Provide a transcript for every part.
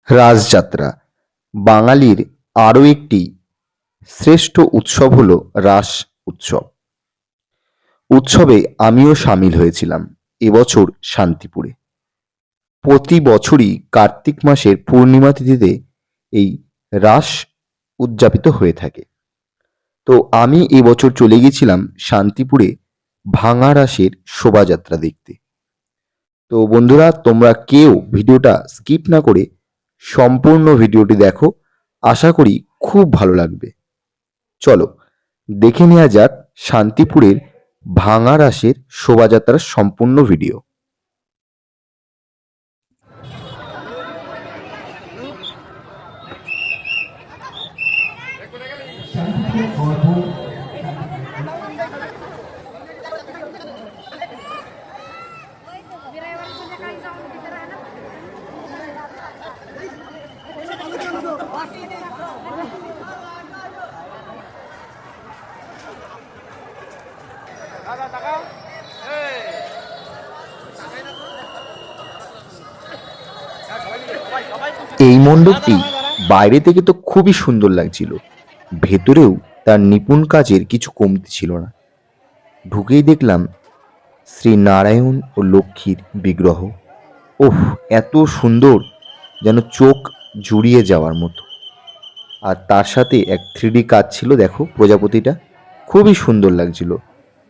রাসযাত্রা বাঙালির আরও একটি শ্রেষ্ঠ উৎসব হল রাস উৎসব। উৎসবে আমিও সামিল হয়েছিলাম এবছর শান্তিপুরে। প্রতি বছরই কার্তিক মাসের পূর্ণিমা তিথিতে এই রাস উদযাপিত হয়ে থাকে। তো আমি এবছর চলে গেছিলাম শান্তিপুরে ভাঙা রাসের শোভাযাত্রা দেখতে। তো বন্ধুরা, তোমরা কেউ ভিডিওটা স্কিপ না করে সম্পূর্ণ ভিডিওটি দেখো, আশা করি খুব ভালো লাগবে। চলো দেখে নেওয়া যাক শান্তিপুরের ভাঙা রাসের শোভাযাত্রার সম্পূর্ণ ভিডিও। এই মণ্ডপটি বাইরে থেকে তো খুবই সুন্দর লাগছিল, ভেতরেও তার নিপুণ কাজের কিছু কমতি ছিল না। ঢুকেই দেখলাম শ্রী নারায়ণ ও লক্ষ্মীর বিগ্রহ। ওহ, এত সুন্দর, যেন চোখ জুড়িয়ে যাওয়ার মতো। আর তার সাথে এক 3D কাজ ছিল, দেখো প্রজাপতিটা খুবই সুন্দর লাগছিল।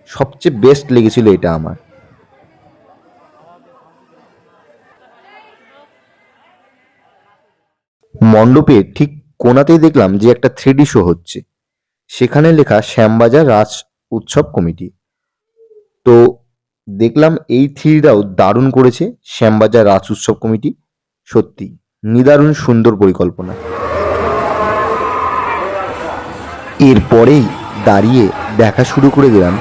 সবচেয়ে বেস্ট লেগেছিল এটা আমার। মণ্ডপের ঠিক কোণাতেই দেখলাম যে একটা 3D শো হচ্ছে, সেখানে লেখা শ্যামবাজার রাস উৎসব কমিটি। তো দেখলাম এই 3Dটাও দারুণ করেছে শ্যামবাজার রাস উৎসব কমিটি। সত্যি নিদারুণ সুন্দর পরিকল্পনা। এরপরেই দাঁড়িয়ে দেখা শুরু করে দিলাম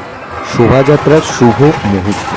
শোভাযাত্রার শুভ মুহূর্ত।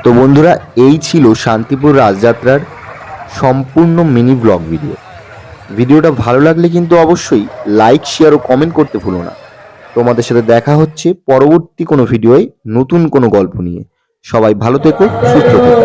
তো বন্ধুরা, এই ছিল শান্তিপুর রাসযাত্রার সম্পূর্ণ মিনি ব্লগ ভিডিও। ভিডিওটা ভালো লাগলে কিন্তু অবশ্যই লাইক, শেয়ার ও কমেন্ট করতে ভুলো না। তোমাদের সাথে দেখা হচ্ছে পরবর্তী কোনো ভিডিওয় নতুন কোনো গল্প নিয়ে। সবাই ভালো থেকো, সুস্থ থেকো।